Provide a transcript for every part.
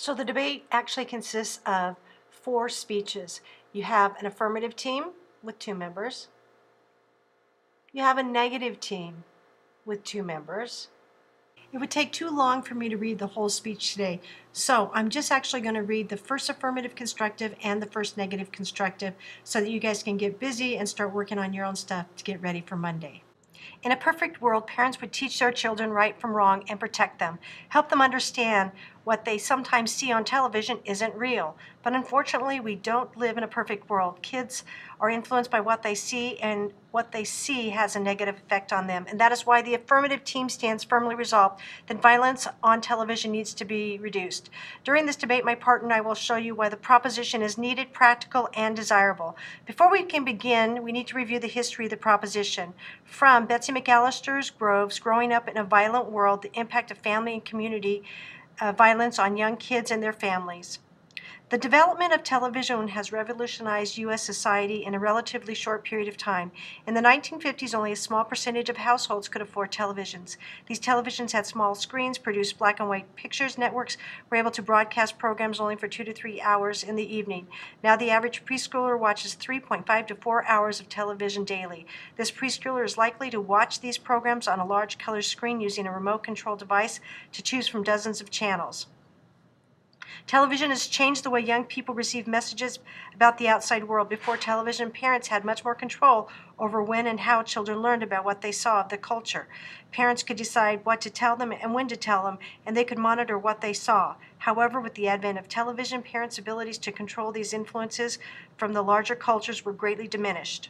So the debate actually consists of 4 speeches. You have an affirmative team with 2 members. You have a negative team with 2 members. It would take too long for me to read the whole speech today, so I'm just actually going to read the first affirmative constructive and the first negative constructive so that you guys can get busy and start working on your own stuff to get ready for Monday. In a perfect world, parents would teach their children right from wrong and protect them, help them understand what they sometimes see on television isn't real. But unfortunately, we don't live in a perfect world. Kids are influenced by what they see, and what they see has a negative effect on them. And that is why the affirmative team stands firmly resolved that violence on television needs to be reduced. During this debate, my partner and I will show you why the proposition is needed, practical, and desirable. Before we can begin, we need to review the history of the proposition. From Betsy McAllister's Groves, Growing Up in a Violent World, the Impact of Family and Community Violence on Young Kids and Their Families. The development of television has revolutionized U.S. society in a relatively short period of time. In the 1950s, only a small percentage of households could afford televisions. These televisions had small screens, produced black and white pictures. Networks were able to broadcast programs only for 2 to 3 hours in the evening. Now the average preschooler watches 3.5 to 4 hours of television daily. This preschooler is likely to watch these programs on a large color screen using a remote control device to choose from dozens of channels. Television has changed the way young people receive messages about the outside world. Before television, parents had much more control over when and how children learned about what they saw of the culture. Parents could decide what to tell them and when to tell them, and they could monitor what they saw. However, with the advent of television, parents' abilities to control these influences from the larger cultures were greatly diminished.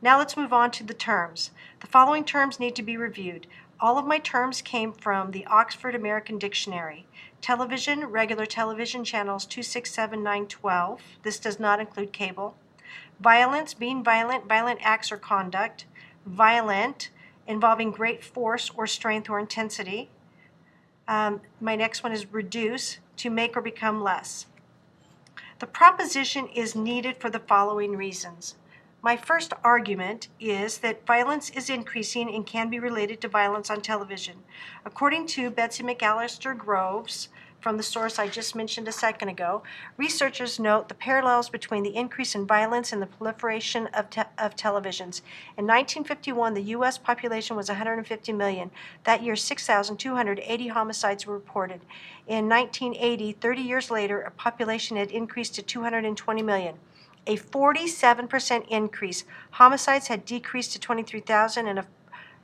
Now let's move on to the terms. The following terms need to be reviewed. All of my terms came from the Oxford American Dictionary. Television, regular television channels 2, 6, 7, 9, 12. This does not include cable. Violence, being violent, violent acts or conduct. Violent, involving great force or strength or intensity. My next one is reduce, to make or become less. The proposition is needed for the following reasons. My first argument is that violence is increasing and can be related to violence on television. According to Betsy McAllister Groves, from the source I just mentioned a second ago, researchers note the parallels between the increase in violence and the proliferation of televisions. In 1951, the U.S. population was 150 million. That year, 6,280 homicides were reported. In 1980, 30 years later, a population had increased to 220 million. A 47% increase. Homicides had decreased to 23,000 and a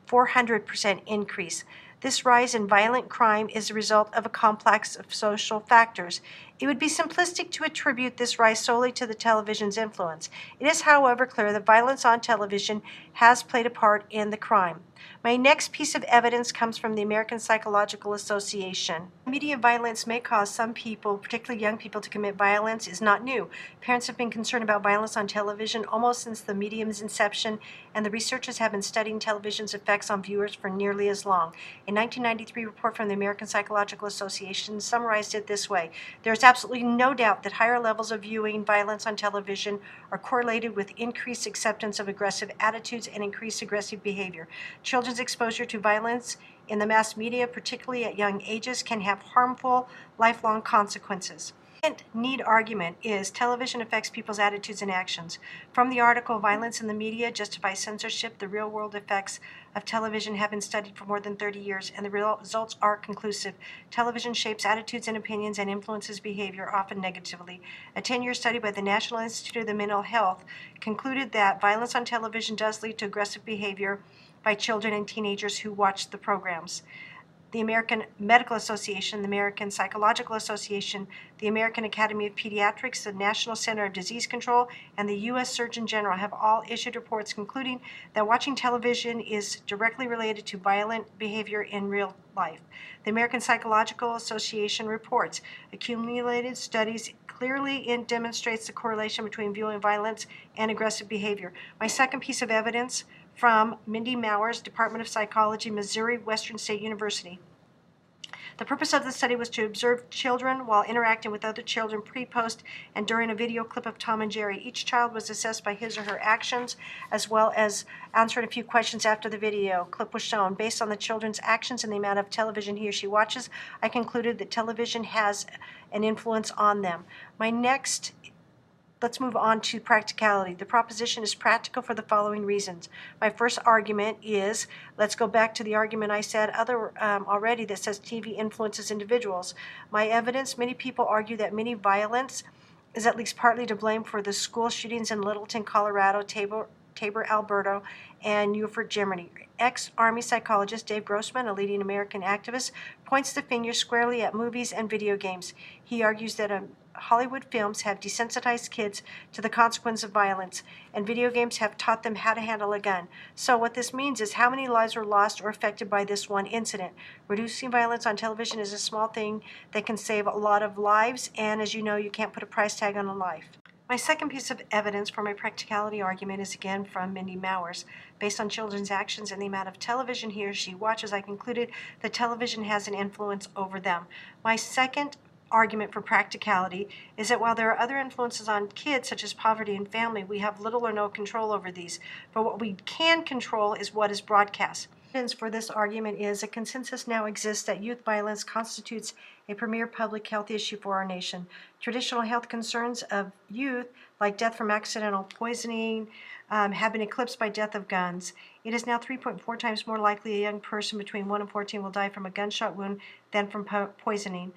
400% increase. This rise in violent crime is a result of a complex of social factors. It would be simplistic to attribute this rise solely to the television's influence. It is, however, clear that violence on television has played a part in the crime. My next piece of evidence comes from the American Psychological Association. Media violence may cause some people, particularly young people, to commit violence is not new. Parents have been concerned about violence on television almost since the medium's inception, and the researchers have been studying television's effects on viewers for nearly as long. A 1993 report from the American Psychological Association summarized it this way: there is absolutely no doubt that higher levels of viewing violence on television are correlated with increased acceptance of aggressive attitudes and increased aggressive behavior. Children's exposure to violence in the mass media, particularly at young ages, can have harmful, lifelong consequences. The need argument is television affects people's attitudes and actions. From the article, Violence in the Media Justifies Censorship, the real-world effects of television have been studied for more than 30 years, and the results are conclusive. Television shapes attitudes and opinions and influences behavior, often negatively. A 10-year study by the National Institute of the Mental Health concluded that violence on television does lead to aggressive behavior by children and teenagers who watch the programs. The American Medical Association, the American Psychological Association, the American Academy of Pediatrics, the National Center of Disease Control, and the U.S. Surgeon General have all issued reports concluding that watching television is directly related to violent behavior in real life. The American Psychological Association reports accumulated studies clearly demonstrates the correlation between viewing violence and aggressive behavior. My second piece of evidence from Mindy Mowers, Department of Psychology, Missouri Western State University. The purpose of the study was to observe children while interacting with other children pre, post, and during a video clip of Tom and Jerry. Each child was assessed by his or her actions, as well as answering a few questions after the video clip was shown. Based on the children's actions and the amount of television he or she watches, I concluded that television has an influence on them. Let's move on to practicality. The proposition is practical for the following reasons. My first argument is, let's go back to the argument I said already that says TV influences individuals. My evidence, many people argue that many violence is at least partly to blame for the school shootings in Littleton, Colorado, Tabor, Alberta, and Eufort, Germany. Ex-Army psychologist Dave Grossman, a leading American activist, points the finger squarely at movies and video games. He argues that Hollywood films have desensitized kids to the consequence of violence, and video games have taught them how to handle a gun. So what this means is how many lives were lost or affected by this one incident. Reducing violence on television is a small thing that can save a lot of lives, and as you know, you can't put a price tag on a life. My second piece of evidence for my practicality argument is again from Mindy Mowers. Based on children's actions and the amount of television he or she watches, I concluded that television has an influence over them. My second argument for practicality is that while there are other influences on kids, such as poverty and family, we have little or no control over these. But what we can control is what is broadcast. Evidence for this argument is a consensus now exists that youth violence constitutes a premier public health issue for our nation. Traditional health concerns of youth, like death from accidental poisoning, have been eclipsed by death of guns. It is now 3.4 times more likely a young person between 1 and 14 will die from a gunshot wound than from poisoning.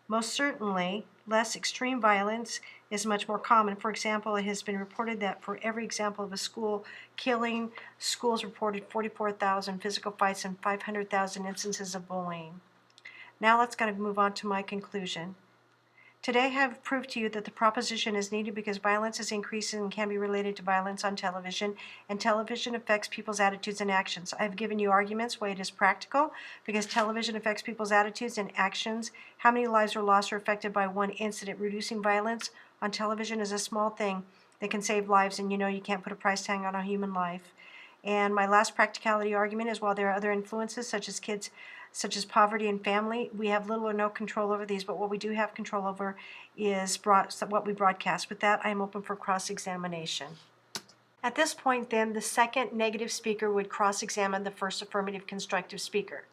Most certainly, less extreme violence is much more common. For example, it has been reported that for every example of a school killing, schools reported 44,000 physical fights and 500,000 instances of bullying. Now let's kind of move on to my conclusion. Today I have proved to you that the proposition is needed because violence is increasing and can be related to violence on television, and television affects people's attitudes and actions. I have given you arguments why it is practical, because television affects people's attitudes and actions. How many lives are lost or affected by one incident? Reducing violence on television is a small thing that can save lives, and you know you can't put a price tag on a human life. And my last practicality argument is while there are other influences such as poverty and family, we have little or no control over these, but what we do have control over is what we broadcast. With that, I am open for cross-examination. At this point, then, the second negative speaker would cross-examine the first affirmative constructive speaker.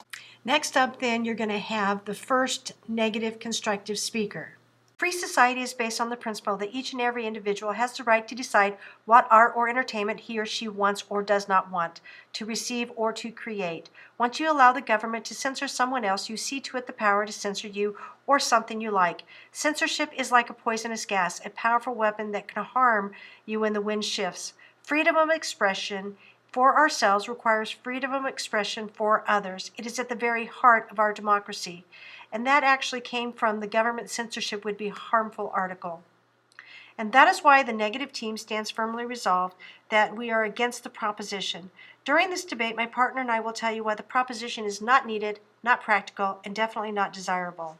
Next up, then, you're going to have the first negative constructive speaker. Free society is based on the principle that each and every individual has the right to decide what art or entertainment he or she wants or does not want, to receive or to create. Once you allow the government to censor someone else, you cede to it the power to censor you or something you like. Censorship is like a poisonous gas, a powerful weapon that can harm you when the wind shifts. Freedom of expression for ourselves requires freedom of expression for others. It is at the very heart of our democracy. And that actually came from the government censorship would be harmful article. And that is why the negative team stands firmly resolved that we are against the proposition. During this debate, my partner and I will tell you why the proposition is not needed, not practical, and definitely not desirable.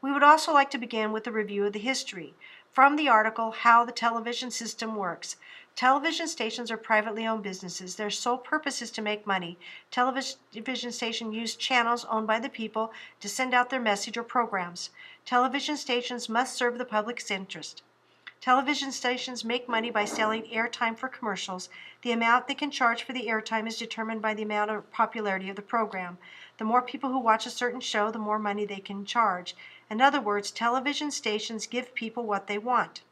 We would also like to begin with a review of the history. From the article, How the Television System Works. Television stations are privately owned businesses. Their sole purpose is to make money. Television stations use channels owned by the people to send out their message or programs. Television stations must serve the public's interest. Television stations make money by selling airtime for commercials. The amount they can charge for the airtime is determined by the amount of popularity of the program. The more people who watch a certain show, the more money they can charge. In other words, television stations give people what they want.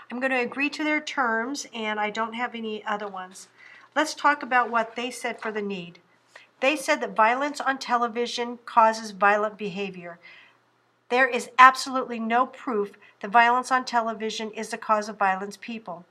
I'm going to agree to their terms, and I don't have any other ones. Let's talk about what they said for the need. They said that violence on television causes violent behavior. There is absolutely no proof that violence on television is the cause of violence people.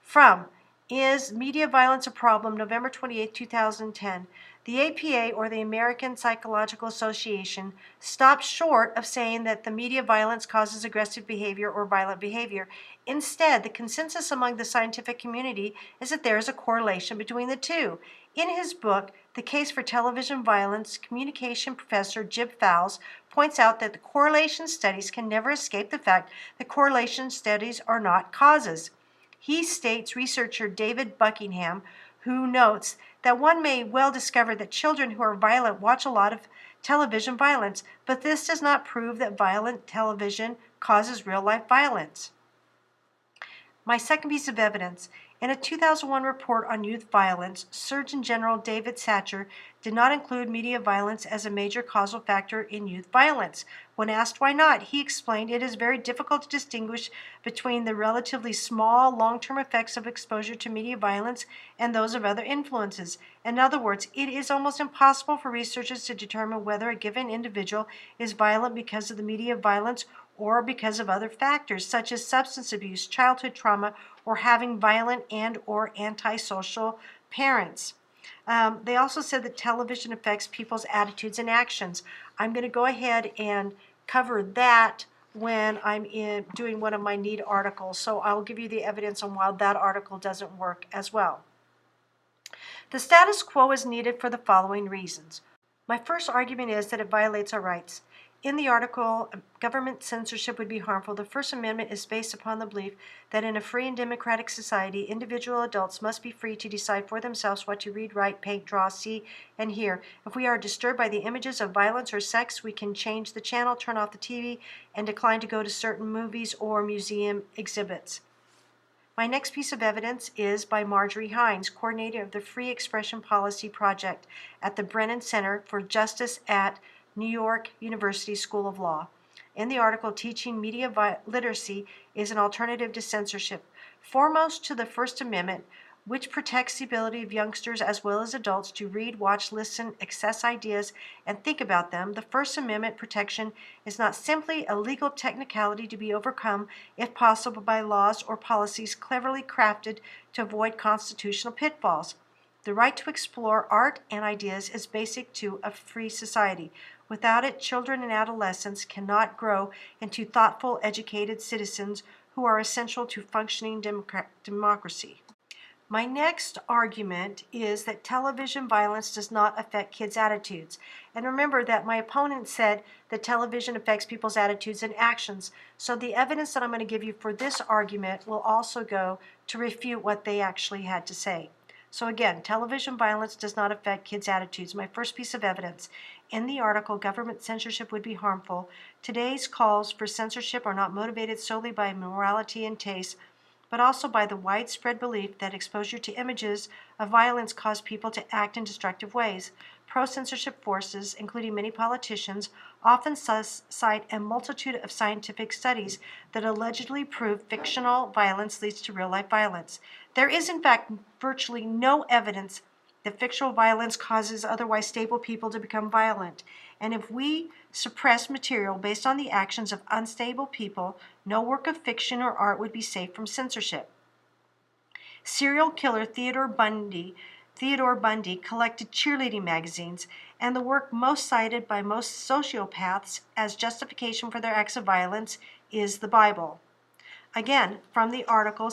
From Is Media Violence a Problem? November 28, 2010. The APA, or the American Psychological Association, stopped short of saying that the media violence causes aggressive behavior or violent behavior. Instead, the consensus among the scientific community is that there is a correlation between the two. In his book, The Case for Television Violence, communication professor Jim Fowles points out that the correlation studies can never escape the fact that correlation studies are not causes. He states researcher David Buckingham, who notes that one may well discover that children who are violent watch a lot of television violence, but this does not prove that violent television causes real-life violence. My second piece of evidence, in a 2001 report on youth violence, Surgeon General David Satcher did not include media violence as a major causal factor in youth violence. When asked why not, he explained it is very difficult to distinguish between the relatively small long-term effects of exposure to media violence and those of other influences. In other words, it is almost impossible for researchers to determine whether a given individual is violent because of the media violence or because of other factors such as substance abuse, childhood trauma, or having violent and or antisocial parents. They also said that television affects people's attitudes and actions. I'm going to go ahead and cover that when I'm doing one of my NEED articles, so I'll give you the evidence on why that article doesn't work as well. The status quo is needed for the following reasons. My first argument is that it violates our rights. In the article, government censorship would be harmful. The First Amendment is based upon the belief that in a free and democratic society, individual adults must be free to decide for themselves what to read, write, paint, draw, see, and hear. If we are disturbed by the images of violence or sex, we can change the channel, turn off the TV, and decline to go to certain movies or museum exhibits. My next piece of evidence is by Marjorie Hines, coordinator of the Free Expression Policy Project at the Brennan Center for Justice at New York University School of Law. In the article, Teaching Media Literacy is an Alternative to Censorship. Foremost to the First Amendment, which protects the ability of youngsters as well as adults to read, watch, listen, access ideas, and think about them, the First Amendment protection is not simply a legal technicality to be overcome, if possible, by laws or policies cleverly crafted to avoid constitutional pitfalls. The right to explore art and ideas is basic to a free society. Without it, children and adolescents cannot grow into thoughtful, educated citizens who are essential to functioning democracy. My next argument is that television violence does not affect kids' attitudes. And remember that my opponent said that television affects people's attitudes and actions. So the evidence that I'm going to give you for this argument will also go to refute what they actually had to say. So again, television violence does not affect kids' attitudes. My first piece of evidence. In the article, Government Censorship Would Be Harmful, today's calls for censorship are not motivated solely by morality and taste, but also by the widespread belief that exposure to images of violence cause people to act in destructive ways. Pro-censorship forces, including many politicians, often cite a multitude of scientific studies that allegedly prove fictional violence leads to real-life violence. There is, in fact, virtually no evidence that fictional violence causes otherwise stable people to become violent. And if we suppress material based on the actions of unstable people, no work of fiction or art would be safe from censorship. Serial killer Theodore Bundy collected cheerleading magazines, and the work most cited by most sociopaths as justification for their acts of violence is the Bible. Again, from the article,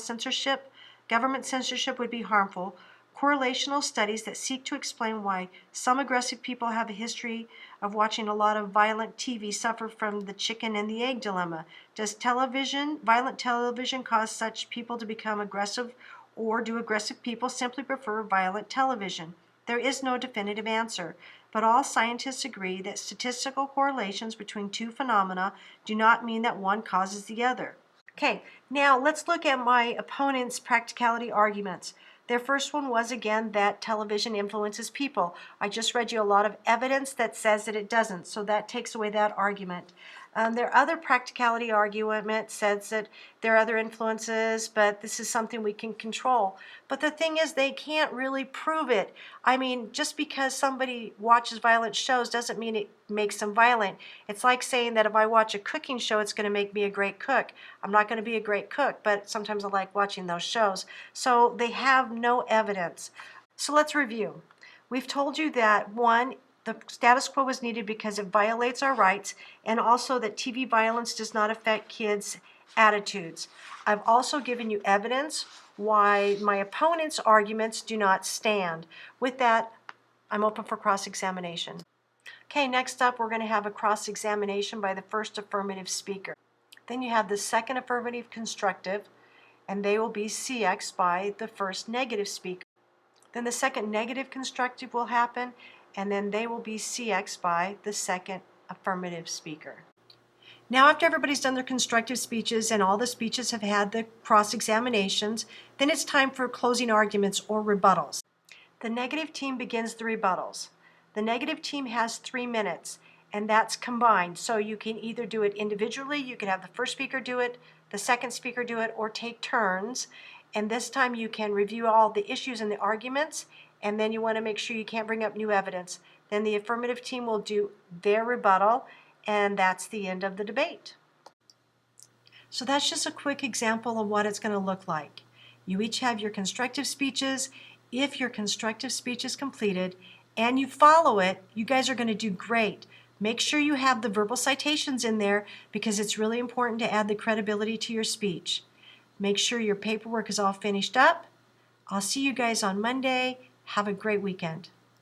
Government Censorship Would Be Harmful, correlational studies that seek to explain why some aggressive people have a history of watching a lot of violent TV suffer from the chicken and the egg dilemma. Does violent television cause such people to become aggressive, or do aggressive people simply prefer violent television? There is no definitive answer, but all scientists agree that statistical correlations between two phenomena do not mean that one causes the other. Okay, now let's look at my opponent's practicality arguments. Their first one was, again, that television influences people. I just read you a lot of evidence that says that it doesn't, so that takes away that argument. Their other practicality argument says that there are other influences, but this is something we can control. But the thing is, they can't really prove it. I mean, just because somebody watches violent shows doesn't mean it makes them violent. It's like saying that if I watch a cooking show, it's going to make me a great cook. I'm not going to be a great cook, but sometimes I like watching those shows. So they have no evidence. So let's review. We've told you that, one, the status quo was needed because it violates our rights, and also that TV violence does not affect kids' attitudes. I've also given you evidence why my opponent's arguments do not stand. With that, I'm open for cross-examination. Okay, next up we're going to have a cross-examination by the first affirmative speaker. Then you have the second affirmative constructive, and they will be CX by the first negative speaker. Then the second negative constructive will happen, and then they will be CX'd by the second affirmative speaker. Now, after everybody's done their constructive speeches and all the speeches have had the cross-examinations, then it's time for closing arguments or rebuttals. The negative team begins the rebuttals. The negative team has 3 minutes, and that's combined. So you can either do it individually, you can have the first speaker do it, the second speaker do it, or take turns. And this time you can review all the issues and the arguments, and then you want to make sure you can't bring up new evidence. Then the affirmative team will do their rebuttal, and that's the end of the debate. So that's just a quick example of what it's going to look like. You each have your constructive speeches. If your constructive speech is completed and you follow it, you guys are going to do great. Make sure you have the verbal citations in there because it's really important to add the credibility to your speech. Make sure your paperwork is all finished up. I'll see you guys on Monday. Have a great weekend.